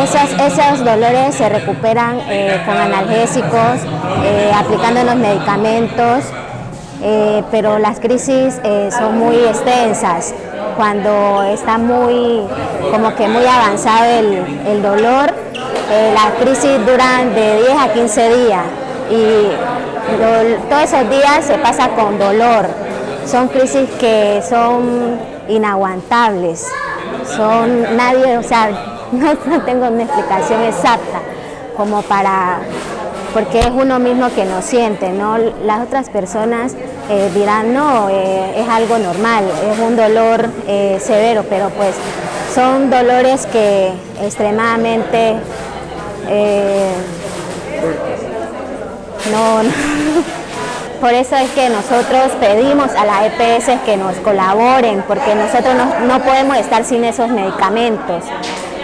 esos dolores se recuperan con analgésicos, aplicándonos medicamentos, pero las crisis son muy extensas. Cuando está como que muy avanzado el dolor, las crisis duran de 10 a 15 días y todos esos días se pasa con dolor. Son crisis que son inaguantables, no tengo una explicación exacta porque es uno mismo que lo siente, ¿no? Las otras personas dirán, no, es algo normal, es un dolor severo, pero pues son dolores que extremadamente no. Por eso es que nosotros pedimos a las EPS que nos colaboren, porque nosotros no podemos estar sin esos medicamentos.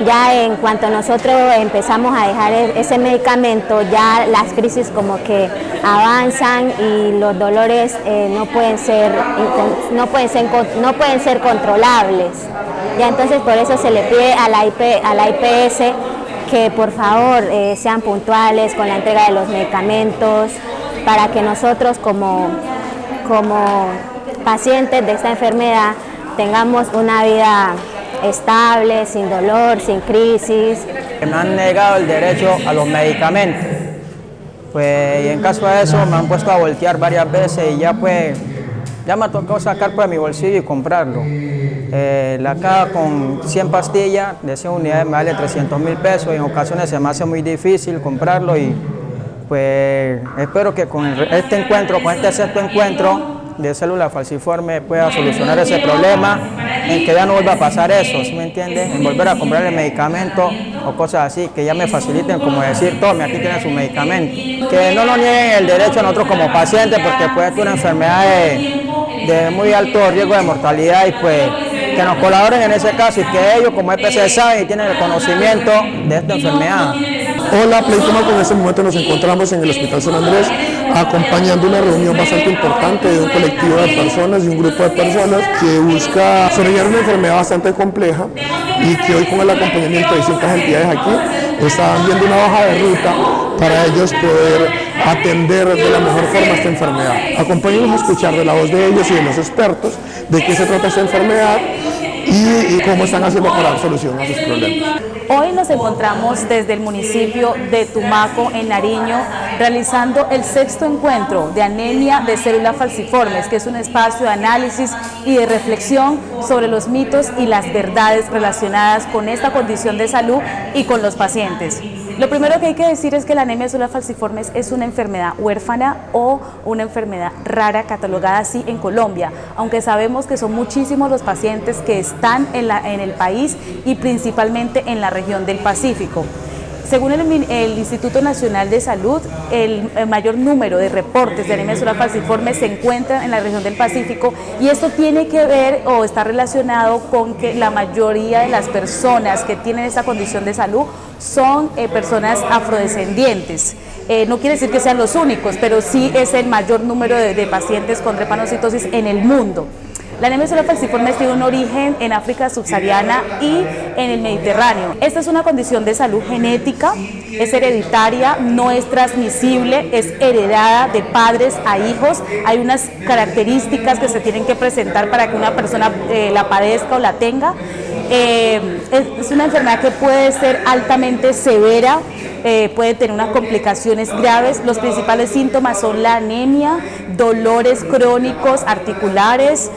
Ya en cuanto nosotros empezamos a dejar ese medicamento, ya las crisis como que avanzan y los dolores no pueden ser controlables. Ya entonces por eso se le pide a la IPS que por favor sean puntuales con la entrega de los medicamentos, para que nosotros como pacientes de esta enfermedad tengamos una vida estable, sin dolor, sin crisis. Me han negado el derecho a los medicamentos, pues y en caso de eso me han puesto a voltear varias veces y ya me ha tocado sacar pues mi bolsillo y comprarlo. La caja con 100 pastillas de 100 unidades me vale 300.000 pesos y en ocasiones se me hace muy difícil comprarlo y pues espero que con este sexto encuentro de célula falciforme pueda solucionar ese problema, en que ya no vuelva a pasar eso, ¿sí me entiendes? En volver a comprar el medicamento o cosas así, que ya me faciliten, como decir, tome, aquí tiene su medicamento. Que no nos nieguen el derecho a nosotros como pacientes, porque puede ser una enfermedad de muy alto riesgo de mortalidad y pues que nos colaboren en ese caso y que ellos como EPS saben y tienen el conocimiento de esta enfermedad. Hola, Pleitomaco, en este momento nos encontramos en el Hospital San Andrés acompañando una reunión bastante importante de un colectivo de personas y un grupo de personas que busca sobrellevar una enfermedad bastante compleja y que hoy con el acompañamiento de distintas entidades aquí están viendo una hoja de ruta para ellos poder atender de la mejor forma esta enfermedad. Acompáñenos a escuchar de la voz de ellos y de los expertos de qué se trata esta enfermedad y cómo están haciendo para dar solución a sus problemas. Hoy nos encontramos desde el municipio de Tumaco, en Nariño, realizando el sexto encuentro de anemia de células falciformes, que es un espacio de análisis y de reflexión sobre los mitos y las verdades relacionadas con esta condición de salud y con los pacientes. Lo primero que hay que decir es que la anemia de células falciformes es una enfermedad huérfana o una enfermedad rara, catalogada así en Colombia, aunque sabemos que son muchísimos los pacientes que están en el país y principalmente en la región del Pacífico. Según el Instituto Nacional de Salud, el mayor número de reportes de anemia de células falciformes se encuentran en la región del Pacífico, y esto tiene que ver o está relacionado con que la mayoría de las personas que tienen esta condición de salud son personas afrodescendientes. No quiere decir que sean los únicos, pero sí es el mayor número de pacientes con drepanocitosis en el mundo. La anemia de células falciformes tiene un origen en África subsahariana y en el Mediterráneo. Esta es una condición de salud genética, es hereditaria, no es transmisible, es heredada de padres a hijos. Hay unas características que se tienen que presentar para que una persona la padezca o la tenga. Es una enfermedad que puede ser altamente severa, puede tener unas complicaciones graves. Los principales síntomas son la anemia, dolores crónicos articulares,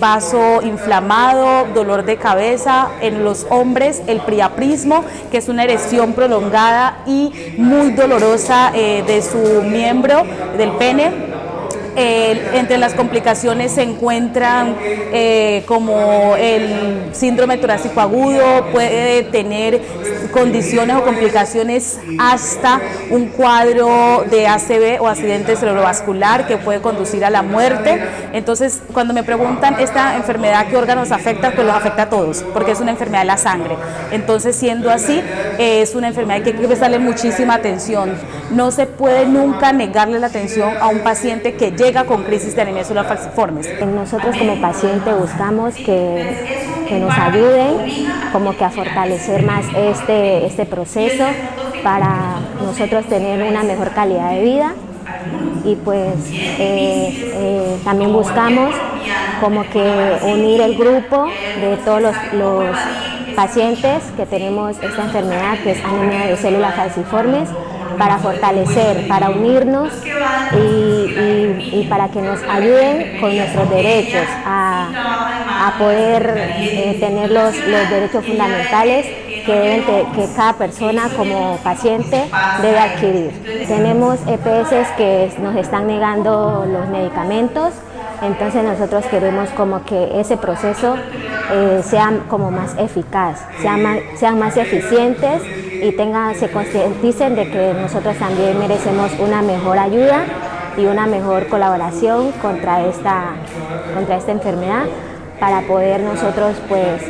vaso inflamado, dolor de cabeza. En los hombres, el priapismo, que es una erección prolongada y muy dolorosa de su miembro, del pene. Entre las complicaciones se encuentran como el síndrome torácico agudo, puede tener condiciones o complicaciones hasta un cuadro de ACV o accidente cerebrovascular que puede conducir a la muerte. Entonces, cuando me preguntan esta enfermedad qué órganos afecta, pues los afecta a todos, porque es una enfermedad de la sangre. Entonces, siendo así, es una enfermedad que hay que prestarle muchísima atención. No se puede nunca negarle la atención a un paciente que llega con crisis de anemia de células falciformes. Nosotros como paciente buscamos que que nos ayuden como que a fortalecer más este proceso para nosotros tener una mejor calidad de vida. Y pues también buscamos como que unir el grupo de todos los pacientes que tenemos esta enfermedad, que es anemia de células falciformes, para fortalecer, para unirnos y para que nos ayuden con nuestros derechos a poder tener los derechos fundamentales que cada persona como paciente debe adquirir. Tenemos EPS que nos están negando los medicamentos, entonces nosotros queremos como que ese proceso sea como más eficaz, sean más eficientes y se concienticen de que nosotros también merecemos una mejor ayuda y una mejor colaboración contra esta enfermedad, para poder nosotros pues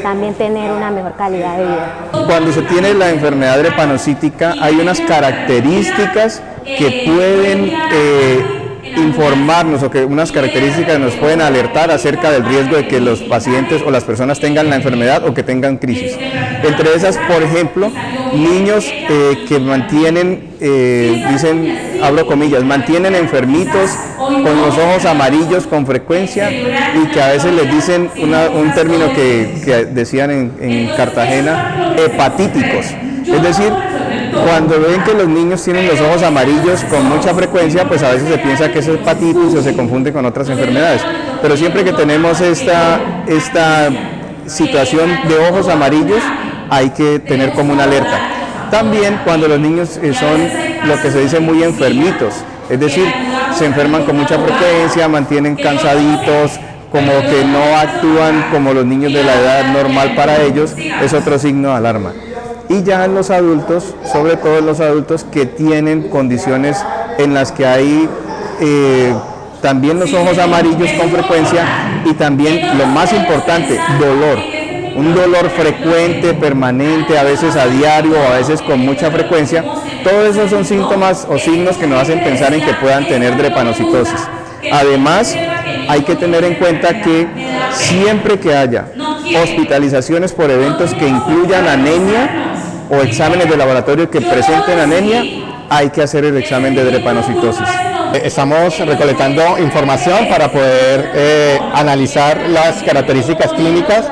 también tener una mejor calidad de vida. Cuando se tiene la enfermedad drepanocítica hay unas características que pueden informarnos, o que unas características nos pueden alertar acerca del riesgo de que los pacientes o las personas tengan la enfermedad o que tengan crisis. Entre esas, por ejemplo, niños que mantienen, dicen, abro comillas, mantienen enfermitos con los ojos amarillos con frecuencia, y que a veces les dicen un término que decían en Cartagena, hepatíticos. Es decir, cuando ven que los niños tienen los ojos amarillos con mucha frecuencia, pues a veces se piensa que es hepatitis o se confunde con otras enfermedades. Pero siempre que tenemos esta situación de ojos amarillos, hay que tener como una alerta. También cuando los niños son lo que se dice muy enfermitos, es decir, se enferman con mucha frecuencia, mantienen cansaditos, como que no actúan como los niños de la edad normal para ellos, es otro signo de alarma. Y ya en los adultos, sobre todo en los adultos que tienen condiciones en las que hay también los ojos amarillos con frecuencia, y también, lo más importante, dolor. Un dolor frecuente, permanente, a veces a diario o a veces con mucha frecuencia. Todos esos son síntomas o signos que nos hacen pensar en que puedan tener drepanocitosis. Además, hay que tener en cuenta que siempre que haya hospitalizaciones por eventos que incluyan anemia o exámenes de laboratorio que presenten anemia, hay que hacer el examen de drepanocitosis. Estamos recolectando información para poder analizar las características clínicas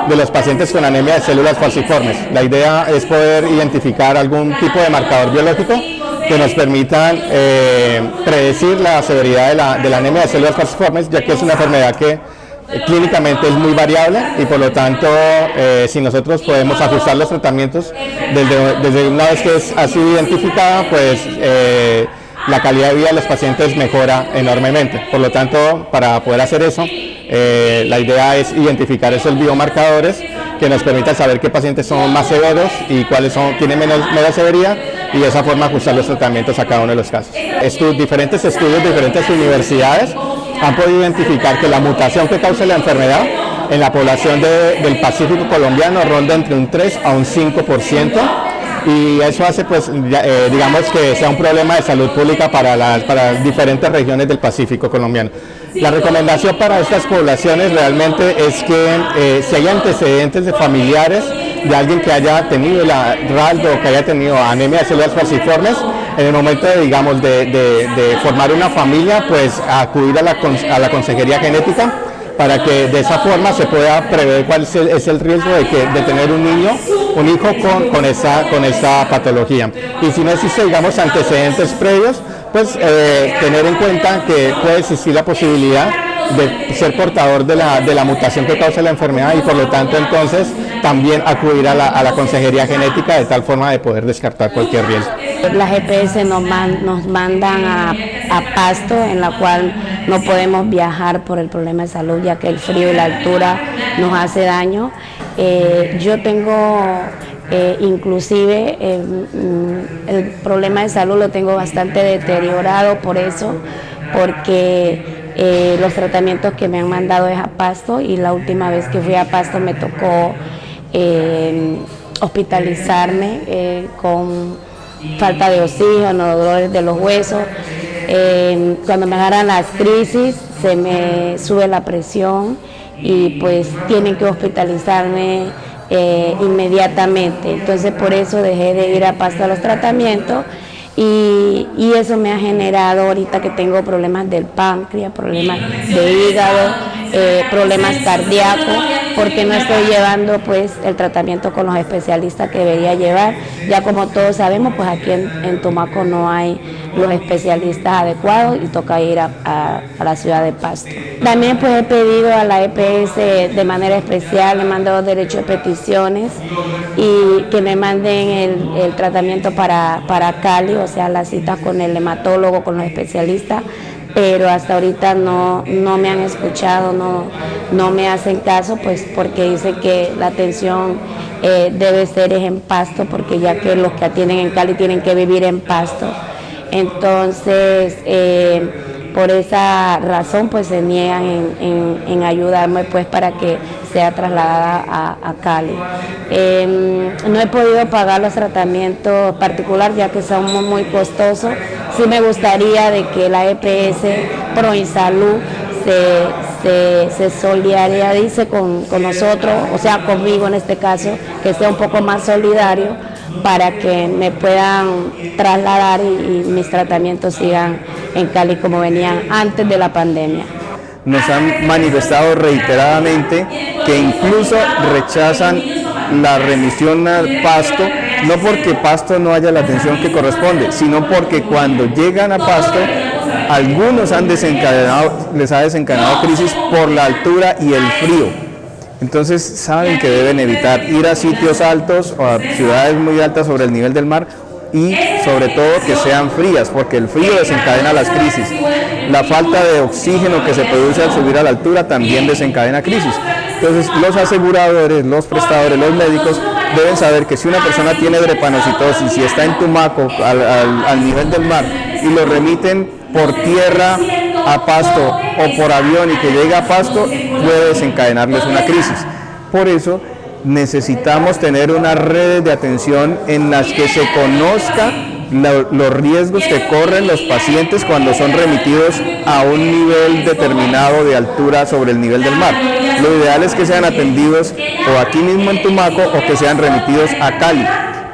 de los pacientes con anemia de células falciformes. La idea es poder identificar algún tipo de marcador biológico que nos permitan predecir la severidad de la anemia de células falciformes, ya que es una enfermedad que clínicamente es muy variable, y por lo tanto si nosotros podemos ajustar los tratamientos desde una vez que ha sido identificada, pues la calidad de vida de los pacientes mejora enormemente. Por lo tanto, para poder hacer eso, la idea es identificar esos biomarcadores que nos permitan saber qué pacientes son más severos y cuáles tienen menos severidad, y de esa forma ajustar los tratamientos a cada uno de los casos. Diferentes estudios de diferentes universidades han podido identificar que la mutación que causa la enfermedad en la población del Pacífico colombiano ronda entre un 3 a un 5%, y eso hace pues digamos que sea un problema de salud pública para diferentes regiones del Pacífico colombiano. La recomendación para estas poblaciones realmente es que si hay antecedentes de familiares de alguien que haya tenido la RALD o que haya tenido anemia de células falciformes, en el momento de formar una familia, pues acudir a la consejería genética, para que de esa forma se pueda prever cuál es el riesgo de tener un hijo con esta patología. Y si no existe, digamos, antecedentes previos, pues tener en cuenta que puede existir la posibilidad de ser portador de la mutación que causa la enfermedad, y por lo tanto entonces también acudir a la consejería genética, de tal forma de poder descartar cualquier riesgo. Las EPS nos mandan a Pasto, en la cual no podemos viajar por el problema de salud, ya que el frío y la altura nos hace daño. Yo tengo inclusive el problema de salud lo tengo bastante deteriorado por eso, porque los tratamientos que me han mandado es a Pasto, y la última vez que fui a Pasto me tocó hospitalizarme con falta de oxígeno, dolores de los huesos. Cuando me agarran las crisis se me sube la presión y pues tienen que hospitalizarme inmediatamente. Entonces por eso dejé de ir a Pasto a los tratamientos y eso me ha generado ahorita que tengo problemas del páncreas, problemas de hígado, problemas cardíacos, porque no estoy llevando pues el tratamiento con los especialistas que debería llevar. Ya como todos sabemos, pues aquí en Tumaco no hay los especialistas adecuados y toca ir a la ciudad de Pasto. También pues he pedido a la EPS de manera especial, he mandado derecho de peticiones y que me manden el tratamiento para Cali, o sea, las citas con el hematólogo, con los especialistas, pero hasta ahorita no me han escuchado, no me hacen caso, pues porque dicen que la atención debe ser en Pasto, porque ya que los que atienden en Cali tienen que vivir en Pasto. Entonces, por esa razón, pues se niegan en ayudarme pues para que sea trasladada a Cali. No he podido pagar los tratamientos particulares ya que son muy costosos. Sí me gustaría de que la EPS Proinsalud se solidarice con nosotros, o sea, conmigo en este caso, que sea un poco más solidario para que me puedan trasladar y mis tratamientos sigan en Cali como venían antes de la pandemia. Nos han manifestado reiteradamente que incluso rechazan la remisión a Pasto, no porque Pasto no haya la atención que corresponde, sino porque cuando llegan a Pasto, algunos les ha desencadenado crisis por la altura y el frío. Entonces saben que deben evitar ir a sitios altos o a ciudades muy altas sobre el nivel del mar y sobre todo que sean frías, porque el frío desencadena las crisis. La falta de oxígeno que se produce al subir a la altura también desencadena crisis. Entonces los aseguradores, los prestadores, los médicos deben saber que si una persona tiene drepanocitosis y está en Tumaco al nivel del mar y lo remiten por tierra a Pasto o por avión y que llega a Pasto, puede desencadenarles una crisis. Por eso necesitamos tener unas redes de atención en las que se conozca los riesgos que corren los pacientes cuando son remitidos a un nivel determinado de altura sobre el nivel del mar. Lo ideal es que sean atendidos o aquí mismo en Tumaco o que sean remitidos a Cali,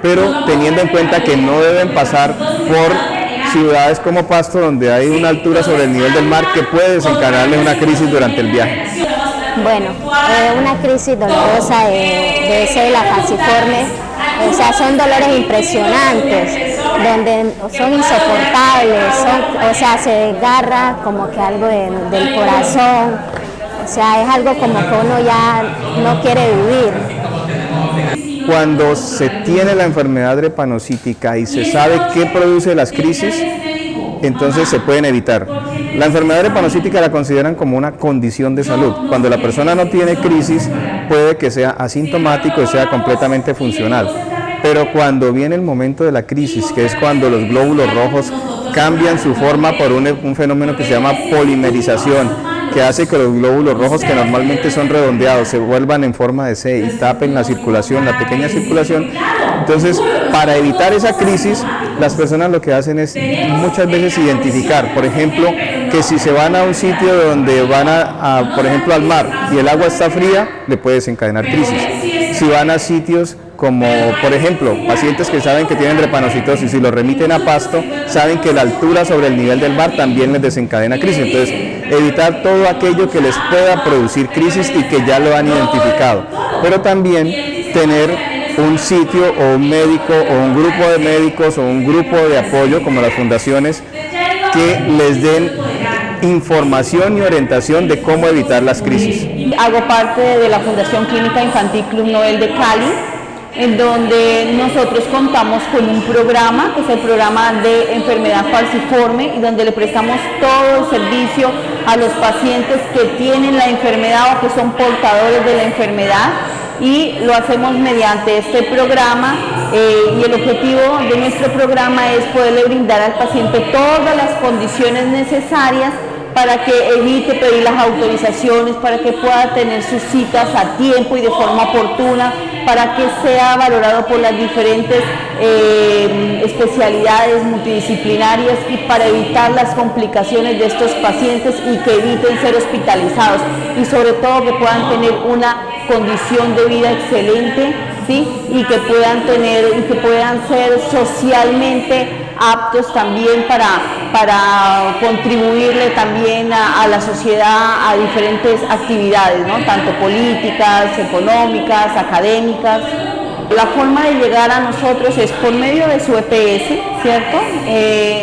pero teniendo en cuenta que no deben pasar por ciudades como Pasto, donde hay una altura sobre el nivel del mar que puede desencadenarle una crisis durante el viaje. Bueno, una crisis dolorosa de célula falciforme, o sea, son dolores impresionantes, donde son insoportables, o sea, se desgarra como que algo del corazón, o sea, es algo como que uno ya no quiere vivir. Cuando se tiene la enfermedad drepanocítica y se sabe qué produce las crisis, entonces se pueden evitar. La enfermedad drepanocítica la consideran como una condición de salud. Cuando la persona no tiene crisis, puede que sea asintomático y sea completamente funcional. Pero cuando viene el momento de la crisis, que es cuando los glóbulos rojos cambian su forma por un fenómeno que se llama polimerización, que hace que los glóbulos rojos, que normalmente son redondeados, se vuelvan en forma de C y tapen la circulación, la pequeña circulación. Entonces, para evitar esa crisis, las personas lo que hacen es muchas veces identificar, por ejemplo, que si se van a un sitio donde van por ejemplo, al mar y el agua está fría, le puede desencadenar crisis. Si van a sitios como, por ejemplo, pacientes que saben que tienen drepanocitosis y los remiten a Pasto, saben que la altura sobre el nivel del mar también les desencadena crisis. Entonces, evitar todo aquello que les pueda producir crisis y que ya lo han identificado. Pero también tener un sitio o un médico o un grupo de médicos o un grupo de apoyo como las fundaciones que les den información y orientación de cómo evitar las crisis. Hago parte de la Fundación Clínica Infantil Club Nobel de Cali, en donde nosotros contamos con un programa, que es el programa de enfermedad falciforme, y donde le prestamos todo el servicio a los pacientes que tienen la enfermedad o que son portadores de la enfermedad, y lo hacemos mediante este programa, y el objetivo de nuestro programa es poderle brindar al paciente todas las condiciones necesarias para que evite pedir las autorizaciones, para que pueda tener sus citas a tiempo y de forma oportuna, para que sea valorado por las diferentes especialidades multidisciplinarias y para evitar las complicaciones de estos pacientes y que eviten ser hospitalizados y sobre todo que puedan tener una condición de vida excelente, ¿sí? Y que puedan ser socialmente aptos también para contribuirle también a la sociedad, a diferentes actividades, ¿no? Tanto políticas, económicas, académicas. La forma de llegar a nosotros es por medio de su EPS, ¿cierto?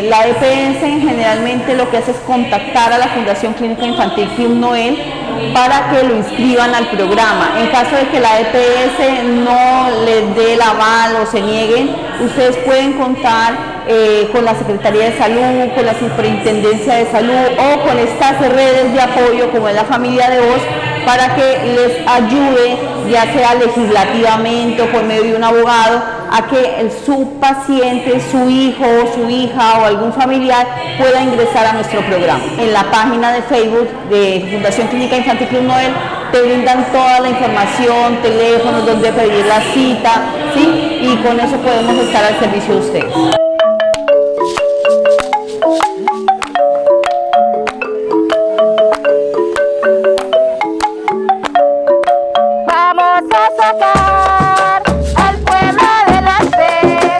La EPS generalmente lo que hace es contactar a la Fundación Clínica Infantil Club Noel para que lo inscriban al programa. En caso de que la EPS no les dé el aval o se nieguen, ustedes pueden contar con la Secretaría de Salud, con la Superintendencia de Salud o con estas redes de apoyo como es la Familia de Voz para que les ayude, ya sea legislativamente o por medio de un abogado, a que su paciente, su hijo, su hija o algún familiar pueda ingresar a nuestro programa. En la página de Facebook de Fundación Clínica Infantil Club Noel te brindan toda la información, teléfonos, donde pedir la cita, ¿sí? Y con eso podemos estar al servicio de ustedes.